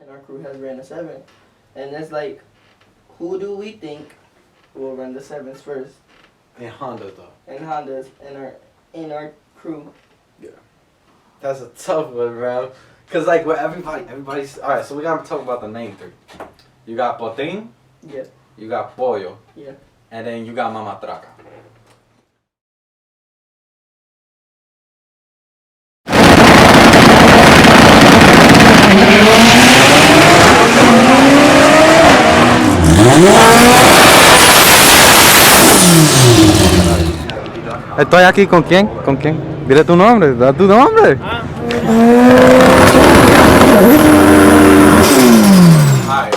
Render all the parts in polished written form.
and our crew has ran the 7. And it's like, who do we think will run the 7s first? In Honda though. And Hondas in our crew. Yeah. That's a tough one, bro. Cause like with everybody's alright. So we gotta talk about the main 3. You got Potín. Yeah. You got Pollo. Yeah. And then you got Mamatraca. Estoy aquí con quién? ¿Con quién? Dile tu nombre, da tu nombre. Hi,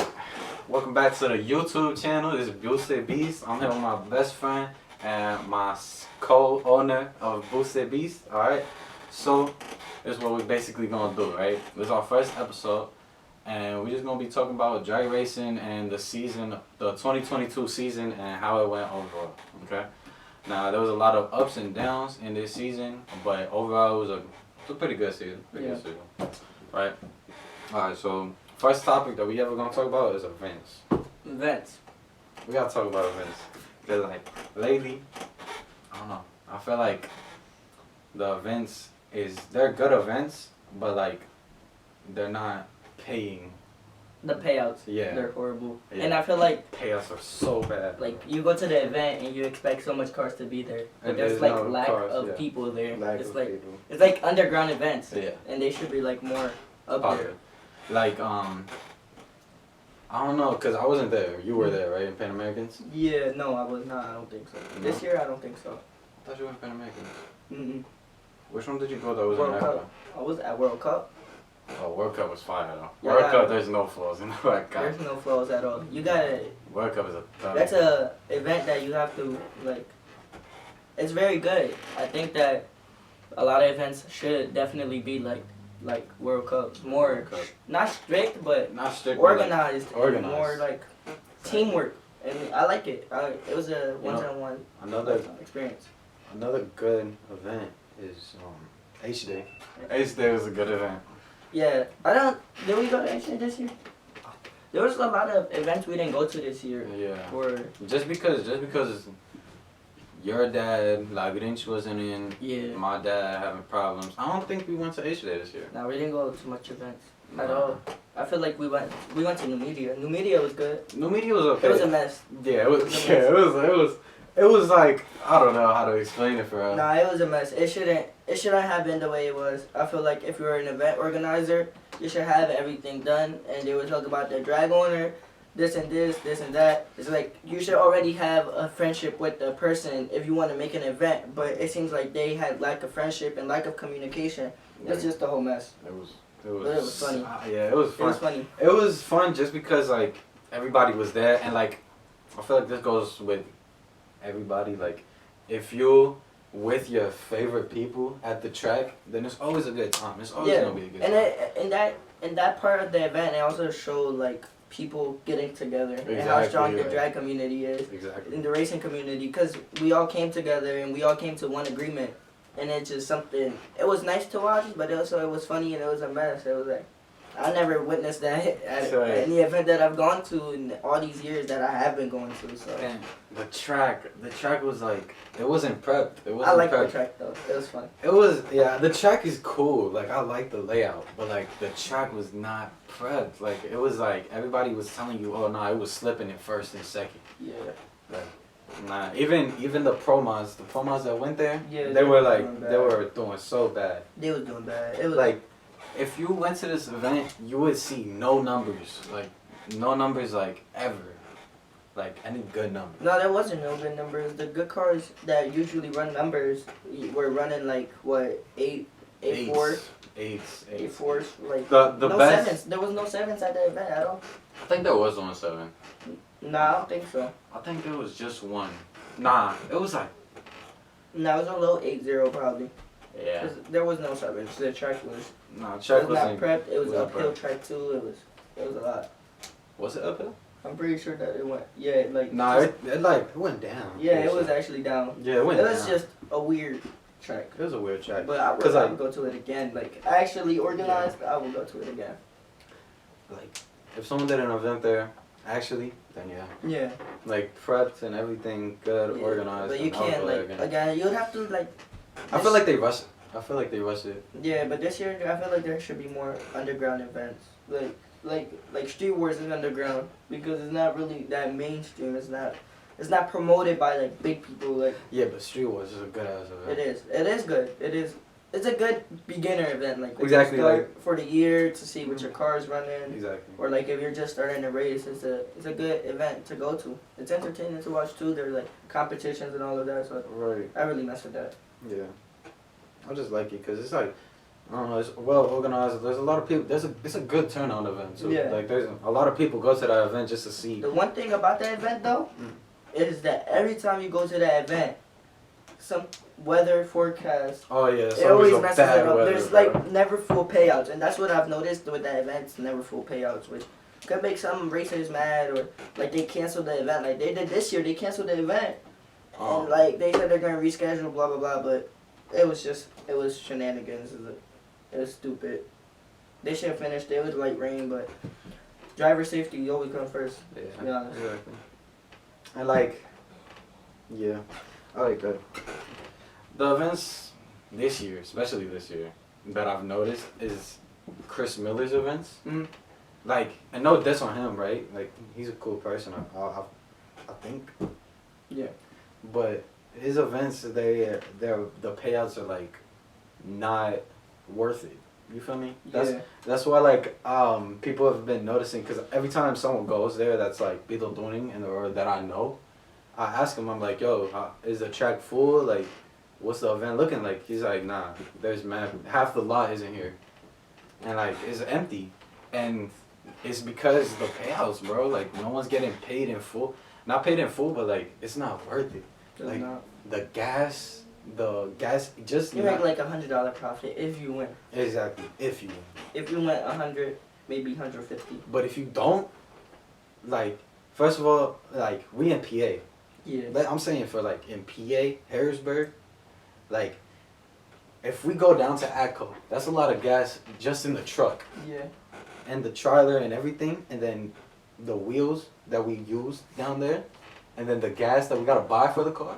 welcome back to the YouTube channel. This is Buse Beast. I'm here with my best friend and my co-owner of Buse Beast. Alright, so this is what we're basically gonna do, right? This is our first episode, and we're just gonna be talking about drag racing and the season, the 2022 season, and how it went overall. Okay. Now, there was a lot of ups and downs in this season, but overall it was a pretty good season. Good season. Right? Alright, so first topic that we ever going to talk about is events. Events. We got to talk about events. Because, like, lately, I don't know, I feel like the events they're good events, but, like, they're not paying. The payouts, yeah, they're horrible. Yeah. And I feel like payouts are so bad. Like you go to the event and you expect so much cars to be there, but And there's like no lack cars, of people there. Lack it's of like people. it's like underground events, Yeah. and they should be like more up there. Like I don't know, cause I wasn't there. You were there, right? In Pan Americans. Yeah, no, I was not. I don't think so. No? This year, I don't think so. I thought you were in Pan Americans. Mm-mm. Which one did you go that was World in Cup. America? I was at World Cup. Oh, World Cup was fire though. Yeah, World Cup, there's no flaws in the World Cup. There's no flaws at all. You gotta. World Cup is That's a event that you have to like. It's very good. I think that a lot of events should definitely be like World Cup, more World Cup. not strict but Not strict, organized, but, like, organized. And more like teamwork. And I like it. It was a one-on-one another experience. Another good event is H Day. H Day was a good event. Yeah, did we go to H this year? There was a lot of events we didn't go to this year. Yeah. Or just because your dad, La Grinch wasn't in. Yeah. My dad having problems. I don't think we went to H Day this year. No, we didn't go to much events at all. I feel like we went to New Media. New Media was good. New Media was okay. It was a mess. Yeah, it was like, I don't know how to explain it for us. Nah, it was a mess. It shouldn't have been the way it was. I feel like if you're an event organizer, you should have everything done. And they were talking about the drag owner, this and that. It's like you should already have a friendship with the person if you want to make an event. But it seems like they had lack of friendship and lack of communication. It's just a whole mess. It was funny. Yeah, it was fun. It was funny. It was fun just because like everybody was there, and like I feel like this goes with everybody. Like if you with your favorite people at the track, then it's always a good time. It's always gonna be a good time. And that part of the event, it also showed like people getting together and how strong the drag community is. Exactly. In the racing community, because we all came together and we all came to one agreement. And it's just something, it was nice to watch, but also it was funny and it was a mess. It was like, I never witnessed that at any event that I've gone to in all these years that I have been going to. So and the track was like, it wasn't prepped. I like the track though. It was fun. It was, yeah, the track is cool. Like, I like the layout, but like the track was not prepped. Like, it was like everybody was telling you, oh no, it was slipping in first and second. Yeah. Like, nah, even the promos that went there, yeah, they were doing so bad. They was doing bad. It was like, if you went to this event, you would see no numbers, like ever, like any good numbers. No, there wasn't no good numbers. The good cars that usually run numbers were running like what eight fours, like the no best. sevens. There was no sevens at the event at all. I think there was only 7. Nah, I don't think so. I think there was just one. Nah, it was like. No, it was a low 8-0 probably. Yeah. There was no sevens. The track was. Nah, track was not prepped. It was wasn't uphill prepped. track too. It was a lot. Was it uphill? I'm pretty sure that it went. Yeah, like. Nah, it went down. Yeah, it was actually down. Yeah, it went down. It was just a weird track. It was a weird track. But I would go to it again. Like actually organized, I would go to it again. like if someone did an event there, actually, then yeah, Yeah. like prepped and everything good, Yeah, organized. but you and I would can't go there like again. again. You'd have to like. I feel like they rush it. I feel like they rush it. Yeah, but this year I feel like there should be more underground events. Like Street Wars is underground because it's not really that mainstream. It's not promoted by like big people. Like Yeah, but Street Wars is a good ass event. it is. It is good. It is. It's a good beginner event. Like when Exactly, you start for the year to see what your car is running. Exactly. Or like if you're just starting a race, it's a good event to go to. It's entertaining to watch too. There's like competitions and all of that. So Right. I really mess with that. Yeah. I just like it because it's like, I don't know, it's well organized. There's a lot of people. It's a good turnout event too. Yeah. Like there's a lot of people go to that event just to see. The one thing about that event though, is that every time you go to that event, some weather forecast, Oh yeah, it's it always a messes bad it up. weather, There's bro. like never full payouts, and that's what I've noticed with that event. It's never full payouts, which could make some racers mad, or like they canceled the event. Like they did this year, they canceled the event, Oh. and like they said they're gonna reschedule, blah blah blah. But it was shenanigans. It was stupid. They should have finished. It was light rain, but driver safety always comes first. Yeah. To be honest. Exactly. And like, yeah, I like that. The events this year, especially this year, that I've noticed is Chris Miller's events. Mhm. Like, and no diss on him, right? Like, he's a cool person, I think. Yeah. But his events, the payouts are like not worth it. You feel me? That's why like people have been noticing because every time someone goes there that's like Beetle Tuning and or that I know, I ask him, I'm like, yo, is the track full? Like, what's the event looking like? He's like, nah, there's half the lot isn't here, and like it's empty, and it's because the payouts, bro. Like no one's getting paid in full. Not paid in full, but like it's not worth it. It's Like not. the gas just You not- make like $100 profit if you win. exactly if you win. If you win 100, maybe 150. But if you don't, like, first of all, like we in PA. Yeah. I'm saying for like in PA, Harrisburg, like if we go down to ATCO, that's a lot of gas just in the truck Yeah. and the trailer and everything, and then the wheels that we use down there, and then the gas that we gotta buy for the car.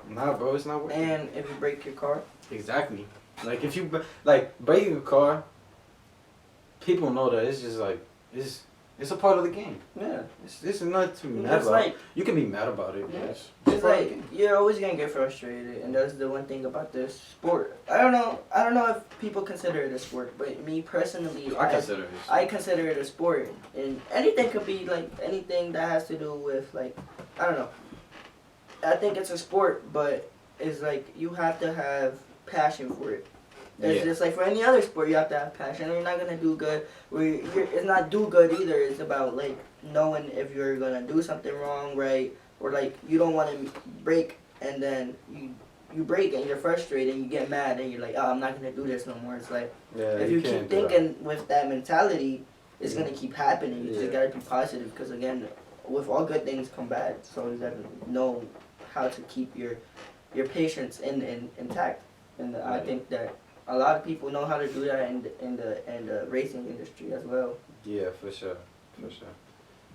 Nah, bro, it's not worth it. And if you break your car. Exactly. Like if you like breaking a car, people know that it's just like it's a part of the game. Yeah. It's not to be mad It's about. like You can be mad about it. Yeah. But it's part of the like game. you're always gonna get frustrated, and that's the one thing about this sport. I don't know if people consider it a sport, but me personally, I consider it. I consider it a sport, and anything could be like anything that has to do with like I don't know. I think it's a sport, but it's like you have to have passion for it. It's Yeah. just like for any other sport, you have to have passion. You're not gonna do good. It's not do good either. It's about like knowing if you're gonna do something wrong, right, or like you don't want to break, and then you break and you're frustrated and you get mad and you're like, oh, I'm not gonna do this no more. It's like Yeah, if you can't keep do that. thinking with that mentality, it's Yeah. gonna keep happening. You Yeah. just gotta be positive because again, with all good things come bad. So you gotta know how to keep your patience intact. And I Right. think that a lot of people know how to do that in the racing industry as well. Yeah, for sure.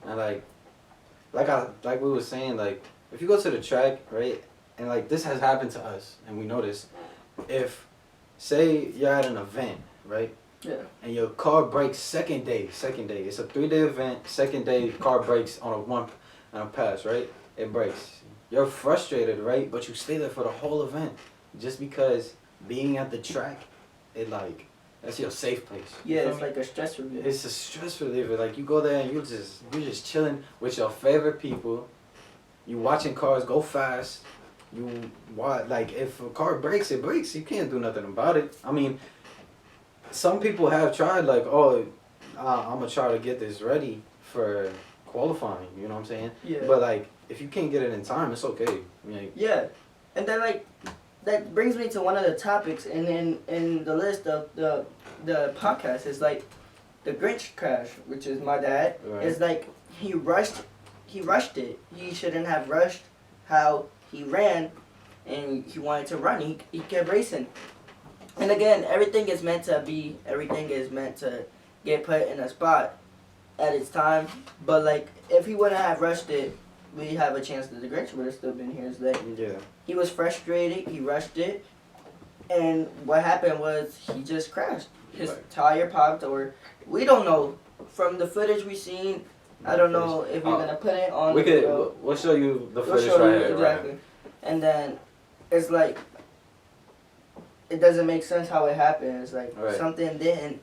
And like we were saying, like if you go to the track, right, and like this has happened to us, and we notice, if say you're at an event, right, Yeah. and your car breaks second day, it's a 3-day event, second day car breaks on a pass, right, it breaks. You're frustrated, right, but you stay there for the whole event, just because being at the track, that's your safe place. You Yeah, feel it's me? like a stress relief. It's a stress reliever. Like you go there and you're just chilling with your favorite people. You watching cars go fast. Like if a car breaks, it breaks. You can't do nothing about it. I mean, some people have tried like, oh, I'm gonna try to get this ready for qualifying. You know what I'm saying? Yeah. But like, if you can't get it in time, it's okay. Like, Yeah, and then like that brings me to one of the topics in the list of the podcast is like the Grinch crash, which is my dad. Right. Is like he rushed it. He shouldn't have rushed how he ran, and he wanted to run. He kept racing, and again, everything is meant to get put in a spot at its time. But like, if he wouldn't have rushed it, we have a chance that the Grinch would have still been here today. Yeah. He was frustrated. He rushed it, and what happened was he just crashed. His tire popped, or we don't know. From the footage we seen, I don't know if we're gonna put it on. We the could. video. We'll show you the We'll footage show right you here. exactly. Right. And then it's like it doesn't make sense how it happened. It's like Right. something didn't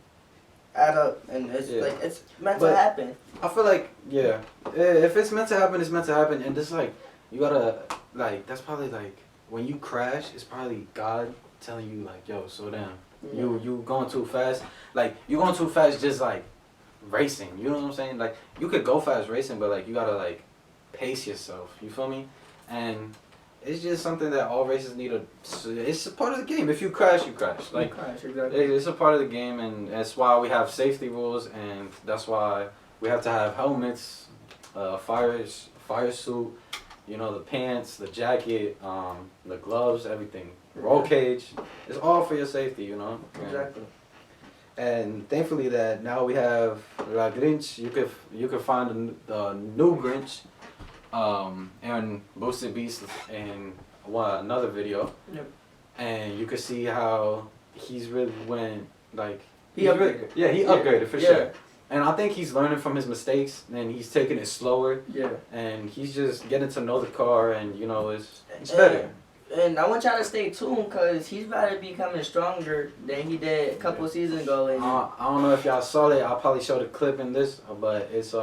add up, and it's Yeah. like it's meant But- to happen. I feel like, yeah, if it's meant to happen, it's meant to happen. And just like, you gotta, like, that's probably like, when you crash, it's probably God telling you, like, yo, slow down. You going too fast. Like, you going too fast just like racing. You know what I'm saying? Like, you could go fast racing, but like, you gotta like pace yourself. You feel me? And it's just something that all races need it's a part of the game. If you crash, you crash. Like, Crash, exactly. it's a part of the game, and that's why we have safety rules, and that's why we have to have helmets, fire suit, you know, the pants, the jacket, the gloves, everything. Roll cage. It's all for your safety, you know. Exactly. And thankfully that now we have La Grinch. You could find the new Grinch, in Boosted Beast in another video. Yep. And you can see how he's really went like He upgraded. Yeah, he upgraded for Yeah. sure. And I think he's learning from his mistakes, and he's taking it slower, Yeah. and he's just getting to know the car, and you know it's better. And I want y'all to stay tuned, because he's about to be coming stronger than he did a couple seasons ago. And I don't know if y'all saw it. I'll probably show the clip in this, but it's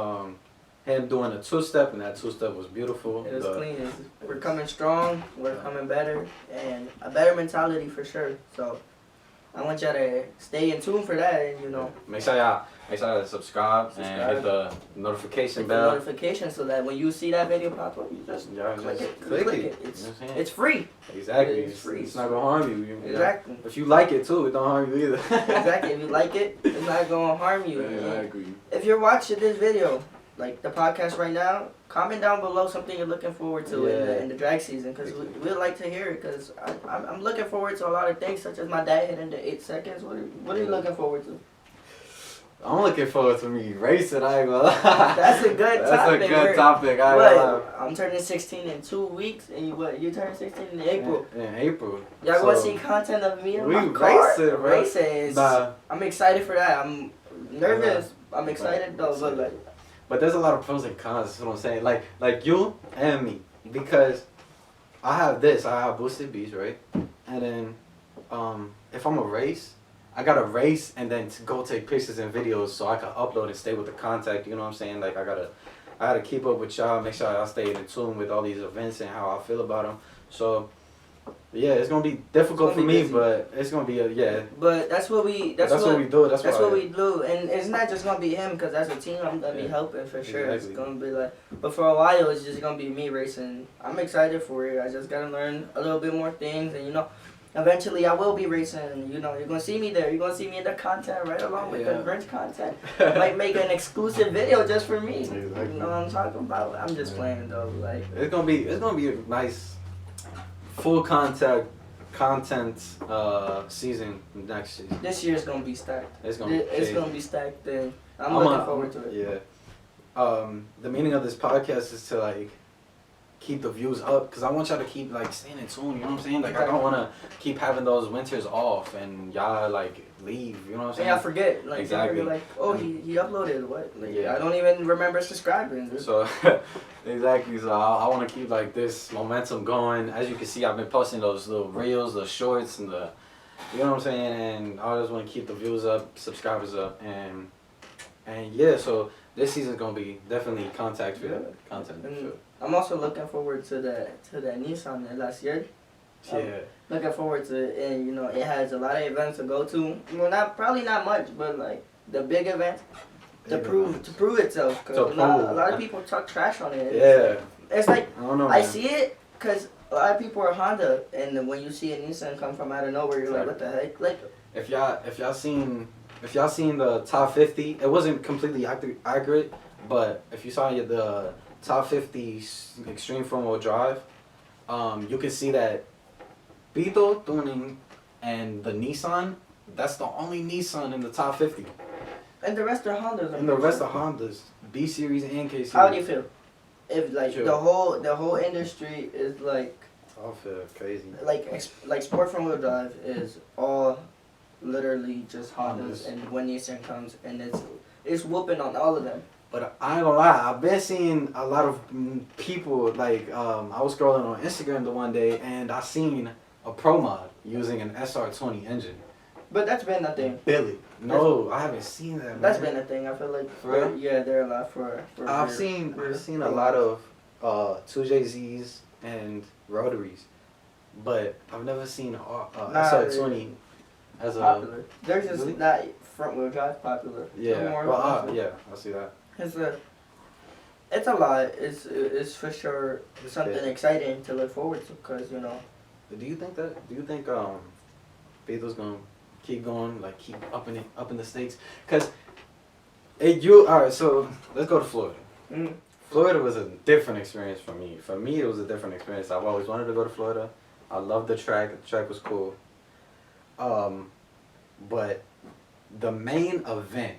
him doing a two-step, and that two-step was beautiful. it was clean. We're coming strong. We're coming better, and a better mentality for sure. So I want y'all to stay in tune for that, and you know, Make sure y'all subscribe and hit the notification hit the bell. notification so that when you see that video pop up, you just Yeah, click just it. click it. It's You know what I'm saying? it's free. Exactly. It's free. It's not gonna harm you. You know? Exactly. If you like it too, it don't harm you either. Exactly. If you like it, it's not gonna harm you. Yeah, I agree. If you're watching this video, like the podcast right now, comment down below something you're looking forward to in the drag season, because we'd like to hear it, because I'm looking forward to a lot of things, such as my dad hitting the 8 seconds. What are you looking forward to? I'm looking forward to me racing. I ain't gonna lie. That's a good topic. That's a good topic. I ain't gonna lie. What? I'm turning 16 in 2 weeks, and you turn 16 in April. In April. Y'all gonna see content of me in we my car? racing, bro. Racing is, Nah. I'm excited for that. I'm nervous. I'm excited though, but like, But there's a lot of pros and cons. That's what I'm saying. Like you and me, because I have Boosted Beast, right? And then, if I'm a race, I gotta race and then to go take pictures and videos so I can upload and stay with the contact. You know what I'm saying? Like I gotta keep up with y'all, make sure y'all stay in tune with all these events and how I feel about them. So. Yeah, it's gonna be difficult for me, but it's gonna be But that's what we. That's what we do. That's what we do, and it's not just gonna be him, because as a team, I'm gonna be helping for sure. Exactly. It's gonna be like, but for a while, it's just gonna be me racing. I'm excited for it. I just gotta learn a little bit more things, and you know, eventually I will be racing. And, you know, you're gonna see me there. You're gonna see me in the content right along with the Grinch content. Might make an exclusive video just for me. Exactly. You know what I'm talking about? I'm just playing though. Like it's gonna be a nice full content season next season. this year's gonna be stacked. It's gonna be It's gonna be stacked, and I'm looking forward to it. Yeah. The meaning of this podcast is to like keep the views up, because I want y'all to keep like staying in tune. You know what I'm saying? Like I don't want to keep having those winters off and y'all like leave. You know what I'm saying? Yeah, I forget. Like, Exactly. You're like, oh, he uploaded what? Like, Yeah. I don't even remember subscribing. Dude. So, exactly. So I want to keep like this momentum going. As you can see, I've been posting those little reels, the shorts, and you know what I'm saying. And I just want to keep the views up, subscribers up, and yeah. So this season's gonna be definitely content. And I'm also looking forward to that Nissan de la Sierra. Yeah. Looking forward to it, and you know, it has a lot of events to go to. Well, probably not much, but like the big events to prove itself. Cause a lot of people talk trash on it. It's like I don't know. I see it because a lot of people are Honda, and then when you see a Nissan come from out of nowhere, you're like, what the heck? Like, if y'all seen the top 50, it wasn't completely accurate, but if you saw the top 50 extreme front wheel drive, you can see that Beetle Tuning and the Nissan, that's the only Nissan in the top 50. And the rest are Hondas. And the rest are Hondas, B series and K series. How do you feel? If like Sure. the whole industry is like I feel crazy. like sport front wheel drive is all literally just Hondas, Hondas. and when Nissan comes and it's whooping on all of them. But I ain't gonna lie, I've been seeing a lot of people like I was scrolling on Instagram the one day and I seen a pro mod using an SR20 engine. But that's been a thing. Billy. No, I haven't seen that. Man. That's been a thing. I feel like For real? yeah, they're a lot for I've seen a lot of 2JZs and rotaries, but I've never seen SR20 as a popular. They're just Really? not front wheel drive popular. They're yeah. more Well, popular. yeah, I see that. It's a lot. It's for sure It's something big. exciting to look forward to, because Do you think Beetle's gonna keep going, like keep up in the stakes? Cause alright. So let's go to Florida. Mm. Florida was a different experience for me. For me, it was a different experience. I've always wanted to go to Florida. I loved the track. The track was cool. But the main event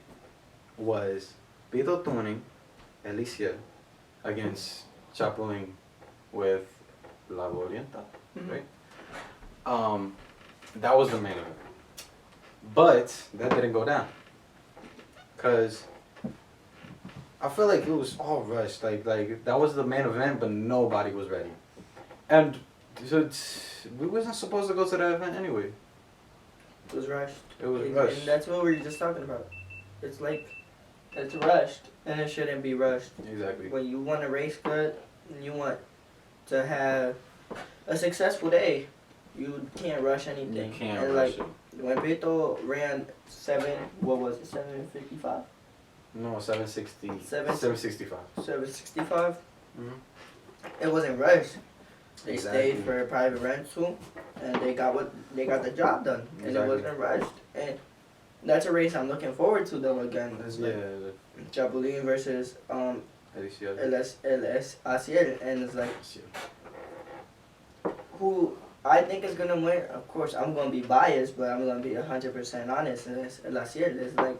was Beetle Tuning, Alicia, against Chapulín with La Orienta, right? That was the main event. But that didn't go down. Cause I feel like it was all rushed. Like that was the main event, but nobody was ready. And so we wasn't supposed to go to that event anyway. It was rushed. It was And rushed. that's what we were just talking about. It's like it's rushed, and it shouldn't be rushed. Exactly. When you want to race good and you want to have a successful day, you can't rush anything. You can't and rush like it. when Beto ran 755? No, 760. 765. 765. Mhm. It wasn't rushed. They Exactly. stayed for a private rental, and they got the job done, and Exactly. it wasn't rushed. And that's a race I'm looking forward to, though. Again, it's Yeah. like Chapulín versus Alicia. LS Aciel, and it's like who I think is gonna win. Of course, I'm gonna be biased, but I'm gonna be 100% honest. And it's El Aciel. It's like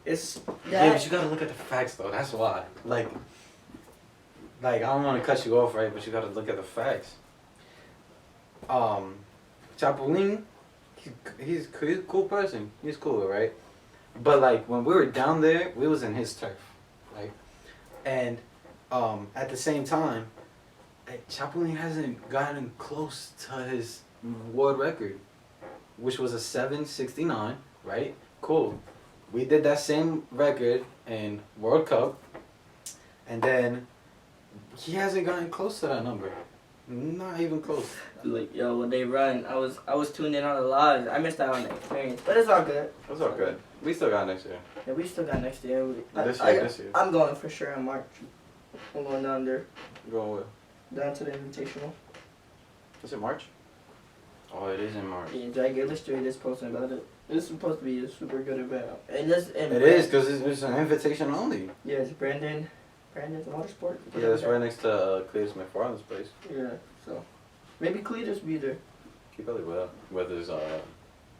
it's Yeah, but you gotta look at the facts though. That's why. Like I don't want to cut you off, right? But you gotta look at the facts. Chapulín, he's a cool person. He's cool, right? But like when we were down there, we was in his turf, right? And at the same time, Chapulín hasn't gotten close to his world record, which was a 769, right? Cool. We did that same record in World Cup, and then he hasn't gotten close to that number. Not even close. like yo, when they run, I was tuned in on the live. I missed out on the experience, but it's all good. That's all good. We still got next year. Yeah, we still got next year. This year. I'm going for sure in March. I'm going down there, Going with. down to the Invitational. Is it March? Oh, it is in March. Yeah, Drag Illustrated is posting about it. This is supposed to be a super good event. And this and It is because it's an invitation only. Yeah, it's Brandon's Motorsport. Yeah, it's right next to Cletus McFarland's place. Yeah, so maybe Cletus be there, He probably will. Whether it's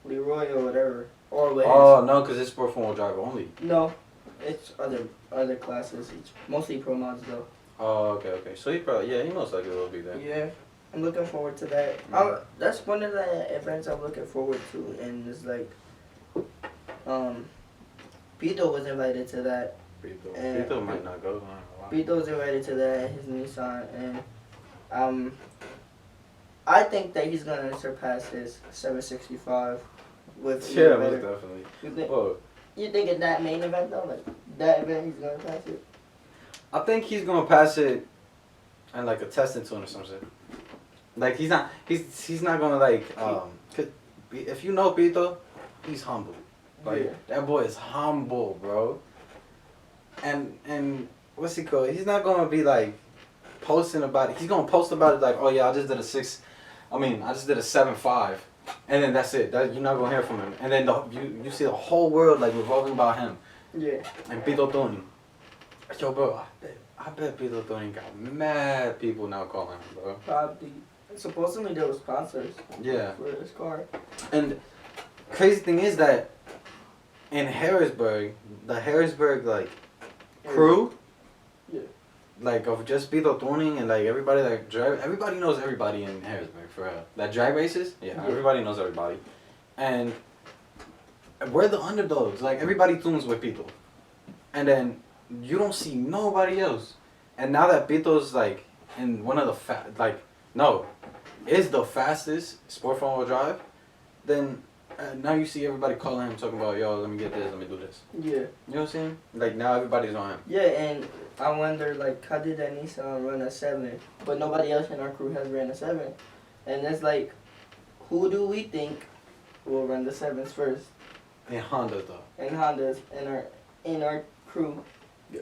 Leroy or whatever, or with Oh no, because it's sport four-wheel drive only. no, it's other classes. It's mostly pro mods though. Oh, okay. So he probably he most likely will be there. Yeah, I'm looking forward to that. That's one of the events I'm looking forward to, and it's like, Pito was invited to that. Pito might not go. Pito was invited to that, his Nissan, and I think that he's gonna surpass his 765 with Yeah, even most better. definitely. You think, Whoa. you think in that main event though, like that event, he's gonna pass it? I think he's gonna pass it and like a testing tune or something. Like he's not gonna like 'cause if you know Pito, he's humble. Like Yeah. that boy is humble, bro. And what's he called? He's not gonna be like posting about it. He's gonna post about it like, oh yeah, I just did a 7.5, and then that's it. You're not gonna hear from him. And then you see the whole world like revolving about him. Yeah. And Pito Tony. Yo, bro, I bet Pito Tony got mad people now calling him, bro. Probably. Supposedly there was sponsors. Yeah. For this car. And crazy thing is that in Harrisburg, the Harrisburg like crew, Yeah. like of just Pito Tuning and like everybody that drive, everybody knows everybody in Harrisburg for real. That drag races, yeah, everybody knows everybody, and we're the underdogs. Like everybody tunes with Pito, and then you don't see nobody else. And now that Pito's like in one of the is the fastest sport front wheel drive, then now you see everybody calling him talking about, yo, let me get this, let me do this. Yeah. You know what I'm saying? Like now everybody's on him. Yeah, and I wonder like how did that Nissan run a 7, but nobody else in our crew has ran a 7, and it's like, who do we think will run the 7s first? In Honda though. And Hondas in our crew. Yeah.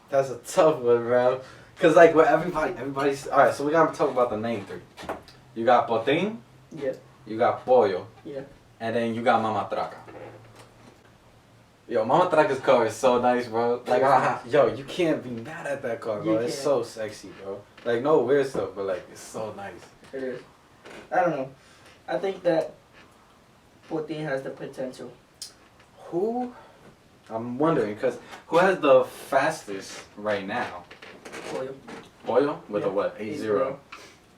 That's a tough one, bro. Cause like with everybody's alright. So we gotta talk about the main 3. You got Potin. Yeah. You got Pollo. Yeah. And then you got Mama Traca. Yo, Mama Traca's car is so nice, bro. Like, yo, you can't be mad at that car, bro. You It's can't. so sexy, bro. Like, no weird stuff, but like, it's so nice. It is. I don't know. I think that Putin has the potential. Who? I'm wondering, because who has the fastest right now? Pollo. Pollo? With a Yeah. what? 8-0.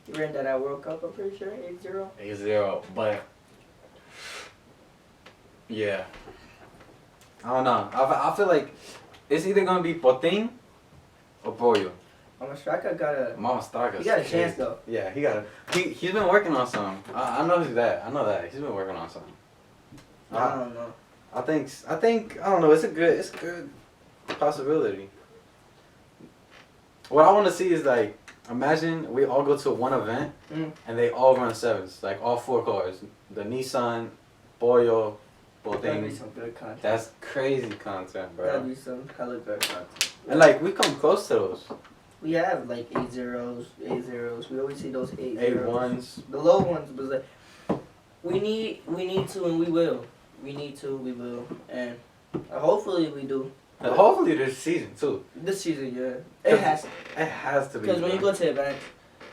He ran that at World Cup, I'm pretty sure. 8-0. 8-0. But, yeah. I don't know. I feel like it's either going to be Potin or Pollo. Mama Straka got a. Mama Straka's He got a crazy. chance though. Yeah, he's been working on something. I know he's that. I know that. He's been working on something. I don't know. I think I don't know, it's a good possibility. What I want to see is like, imagine we all go to one event and they all run 7s, like all 4 cars. The Nissan, Pollo, That'd be Potin. some good content. That's crazy content, That'd bro. be some hella good content. And like we come close to those. We have like 8-0s, 8-0s. We always see those 8-0s. 8-1s. The low ones, but like we need to, and we will. We need to, we will, and hopefully we do. And hopefully this season too. This season, yeah, it has. It has to be. Because when you go to events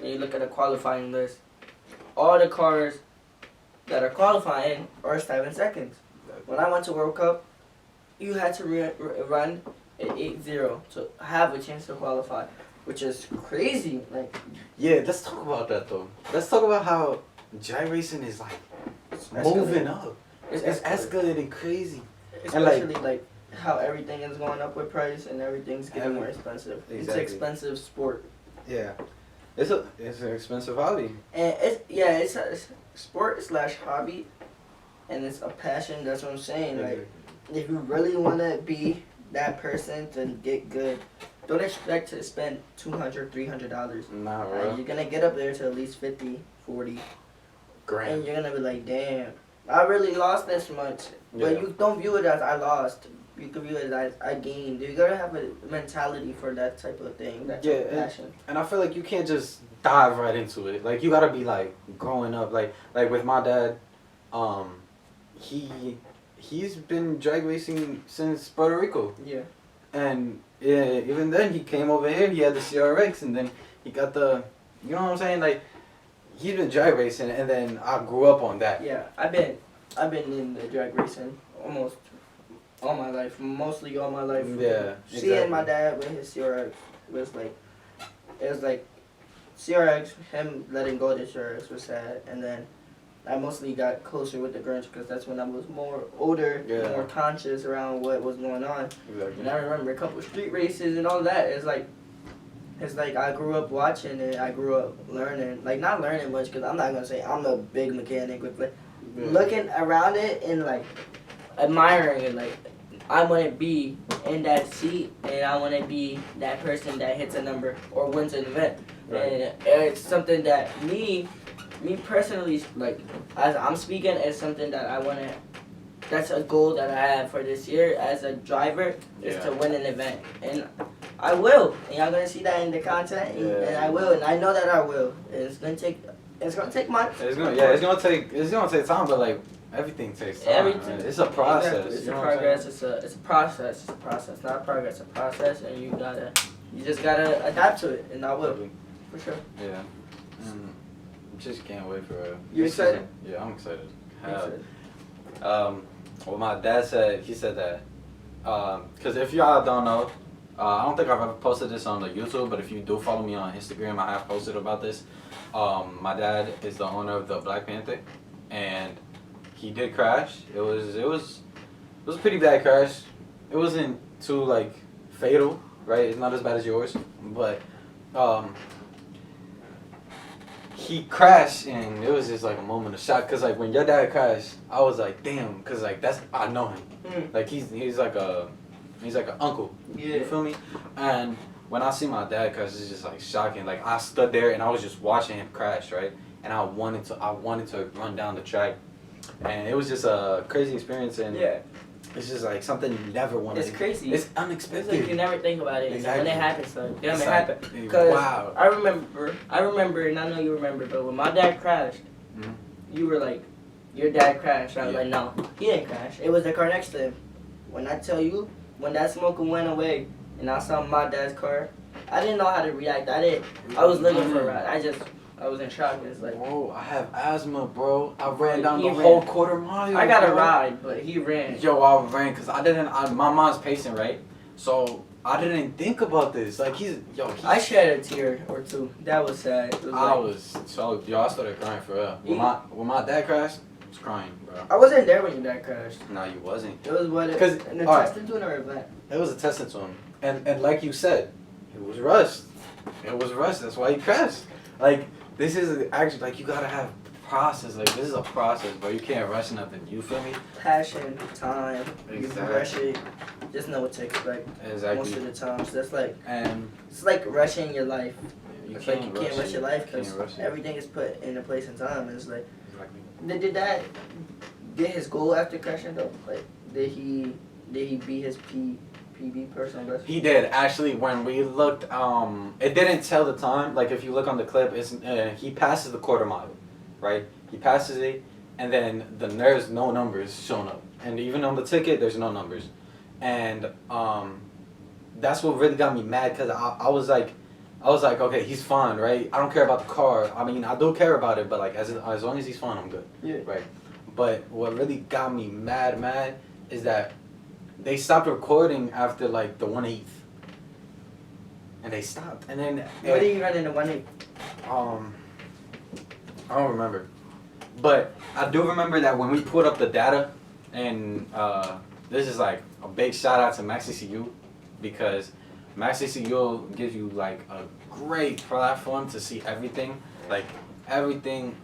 and you look at the qualifying list, all the cars that are qualifying are 7 seconds. When I went to World Cup, you had to run at 8-0 to have a chance to qualify, which is crazy. Like, Yeah, let's talk about that though. Let's talk about how drag racing is like moving up. It's escalating crazy. especially like how everything is going up with price and everything's getting more expensive. It's Exactly. an expensive sport, Yeah, it's an expensive hobby. and it's a sport / hobby, and it's a passion. That's what I'm saying. Like, if you really want to be that person to get good, don't expect to spend $200-$300. Nah, bro. You're gonna get up there to at least 50, 40, Grand. and you're gonna be like, damn, I really lost this much. But Yeah. you don't view it as I lost. You can view it as I gained. You gotta have a mentality for that type of thing. That type of passion. And I feel like you can't just dive right into it. Like you gotta be like growing up. Like with my dad, he's been drag racing since Puerto Rico. Yeah. And yeah, even then he came over here. He had the CRX, and then he got the. You know what I'm saying? Like he's been drag racing, and then I grew up on that. Yeah. I've been in the drag racing almost all my life. Mostly all my life. Yeah. Seeing my dad with his CRX was like, it was like, CRX, him letting go of the CRX was sad, and then I mostly got closer with the Grinch because that's when I was more older, Yeah. more conscious around what was going on. Exactly. And I remember a couple street races and all that. It's like I grew up watching it. I grew up learning, like not learning much because I'm not gonna say I'm a big mechanic, but like looking around it and like admiring it. Like I want to be in that seat and I want to be that person that hits a number or wins an event. Right. And it's something that me personally, like as I'm speaking, it's something that I want to. That's a goal that I have for this year as a driver is to win an event, and I will. And y'all gonna see that in the content, and I will, and I know that I will. And it's gonna take months. It's gonna take time, but like everything takes time. Everything. It's a process. Exactly. It's you a know what I'm progress. It's a process. It's a process, not a progress. It's a process, and you just gotta adapt to it, and I will, saying? for sure. Yeah. Just can't wait for it. You excited? Yeah, I'm excited. Excited. Well, my dad said, he said that, because if y'all don't know, I don't think I've ever posted this on the YouTube, but if you do follow me on Instagram, I have posted about this. My dad is the owner of the Black Panther, and he did crash. It was a pretty bad crash. It wasn't too like fatal, right? It's not as bad as yours, but he crashed, and it was just like a moment of shock. Cause like when your dad crashed, I was like, damn, cause like I know him. Like he's like an uncle. Yeah. You feel me? And when I see my dad crash, it's just like shocking. Like I stood there and I was just watching him crash, right? And I wanted to run down the track, and it was just a crazy experience. And Yeah. it's just like something you never want to. It's crazy. It's It's unexpected. like you never think about it. Exactly. When it happens, so it It's happen. like, Cause wow. I remember, and I know you remember, but when my dad crashed, Mhm. you were like, your dad crashed. I was Yeah. like, no, he didn't crash. It was the car next to him. When I tell you, when that smoke went away, and I saw my dad's car, I didn't know how to react. I was looking for a ride. I was in shock. It's like, Whoa, I have asthma, bro. I ran down He the ran. whole quarter mile. I got a bro. ride, but he ran. Yo, I ran because my mom's pacing, right? So I didn't think about this. Like I shed a tear or two. That was sad. It was I like- was so I started crying for real. Yeah. When my dad crashed, I was crying, bro. I wasn't there when your dad crashed. No, you wasn't. It was what? Because An attested to an event. it was a testament to him, and like you said, it was rushed. It was rushed. That's why he crashed. Like this is actually like you gotta have process. Like this is a process, bro. You can't rush nothing. You feel me? Passion, time, you Exactly. rush it. Just know what to expect most Exactly. of the time. So that's like And it's like rushing your life. you It's like you can't rush your life You because can't rush it. everything is put in a place and time. It's like Exactly. did that get his goal after crashing though? Like did he beat his PB personal best? He did actually. When we looked, it didn't tell the time. Like if you look on the clip, it's he passes the quarter mile, right? He passes it, and then there's no numbers shown up, and even on the ticket, there's no numbers, and that's what really got me mad because I was like, okay, he's fine, right? I don't care about the car. I mean, I do care about it, but like as long as he's fine, I'm good. Yeah. Right. But what really got me mad is that they stopped recording after like the 1/8. And they stopped. And then What did you run into 1/8? I don't remember. But I do remember that when we put up the data, and this is like a big shout out to MaxECU, because MaxECU gives you like a great platform to see everything, like everything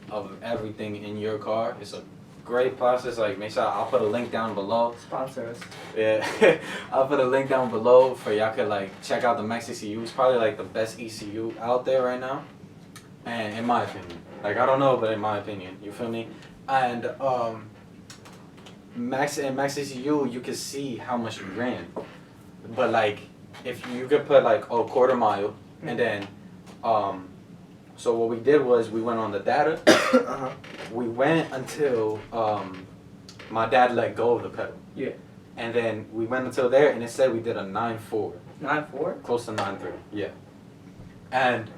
in your car. It's a great process. Like make sure I'll put a link down below. Sponsor us. Yeah, I'll put a link down below for y'all could like check out the MaxECU. It's probably like the best ECU out there right now, and in my opinion, like I don't know, but in my opinion, you feel me? And MaxECU, you can see how much you ran, but like if you could put like a quarter mile, and then so what we did was we went on the data. Uh-huh. We went until my dad let go of the pedal. Yeah. And then we went until there, and it said we did a 9.4, 9.4? close to 9.3. Yeah. And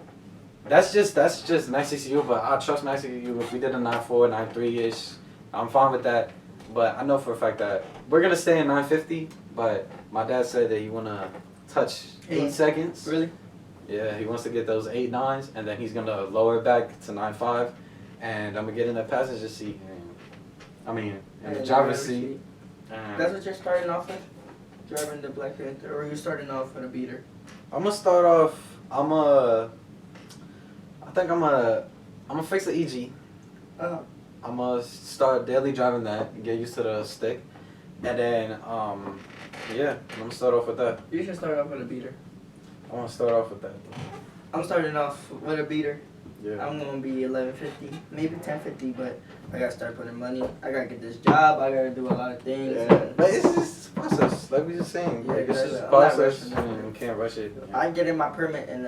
that's just MaxECU, but I trust MaxECU. If we did a 9.4, 9.3-ish, I'm fine with that. But I know for a fact that we're gonna stay in 950. But my dad said that he wanna touch 8 seconds. Really? Yeah, he wants to get those 8 9s, and then he's gonna lower it back to 9.5, and I'm gonna get in the passenger seat, in the driver's seat. That's what you're starting off with? Driving the Black Panther, or are you starting off with a beater? I'm gonna start off. I'm gonna fix the EG. Uh-huh. I'm gonna start daily driving that, get used to the stick, and then I'm gonna start off with that. You should start off with a beater. I want to start off with that. I'm starting off with a beater. Yeah. I'm gonna be 1150, maybe 1050, but I gotta start putting money. I gotta get this job. I gotta do a lot of things. But it's just a process, like we just saying. Yeah, Like, it's just a I'm not process, rushing and you can't rush it. I'm getting my permit in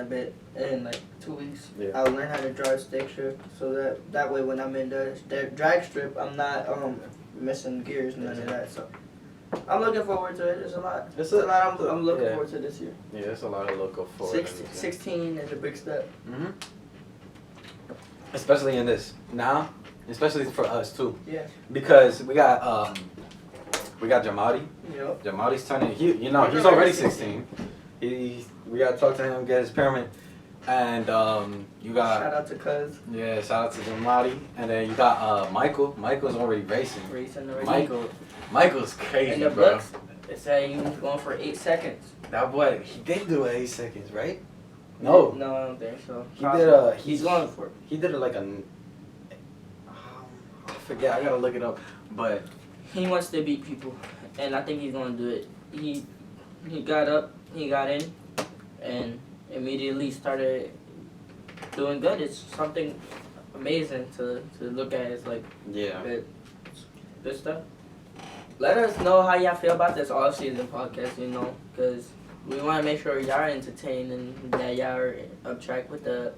in like 2 weeks. Yeah. I'll learn how to drive stick shift, so that way when I'm in the drag strip, I'm not missing gears and none of that. So I'm looking forward to it. It's a lot. It's It's a lot. I'm looking yeah. forward to this year. Yeah, it's a lot of local forward. 16 is a big step. Mm-hmm. Especially in this now, especially for us too, Yeah. because we got We got Jamadi. Yep. Jamadi's turning. He's already 16. We gotta talk to him, get his permit, and you got. Shout out to Cuz. Yeah, shout out to Jamadi, and then you got Michael. Michael's already racing. Michael's crazy, In the bro. books, it said he was going for 8 seconds. That boy, he did do 8 seconds, right? No. No, I don't think so. He did He's going for it. He did it like I forget. I gotta look it up, but. He wants to beat people, and I think he's going to do it. He got up, he got in, and immediately started doing good. It's something amazing to look at. It's like Yeah. good stuff. Let us know how y'all feel about this off-season podcast, because we want to make sure y'all are entertained and that y'all are up track with the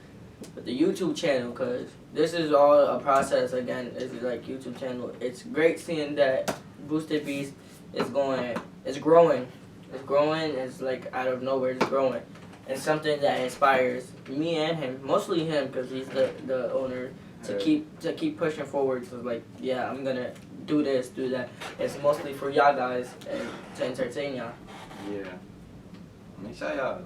YouTube channel, because this is all a process. Again, it's like YouTube channel. It's great seeing that Boosted Beast is growing. It's growing. It's like out of nowhere. It's growing. It's something that inspires me and him, mostly him, because he's the owner. To keep pushing forward. So like, yeah, I'm gonna do this, do that. It's mostly for y'all guys and to entertain y'all. Yeah. Make sure y'all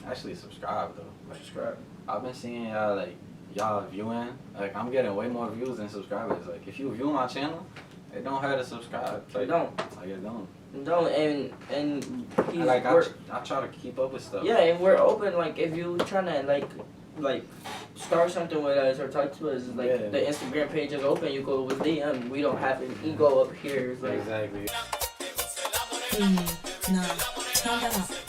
actually subscribe though. Subscribe. I've been seeing y'all viewing. I'm getting way more views than subscribers. If you view my channel, it don't hurt to subscribe. It don't. It don't. No, and he's I try to keep up with stuff. Yeah, and we're open. If you trying to start something with us or talk to us, the Instagram page is open. You go with DM. We don't have an ego up here. It's Exactly. Nah, turn that up.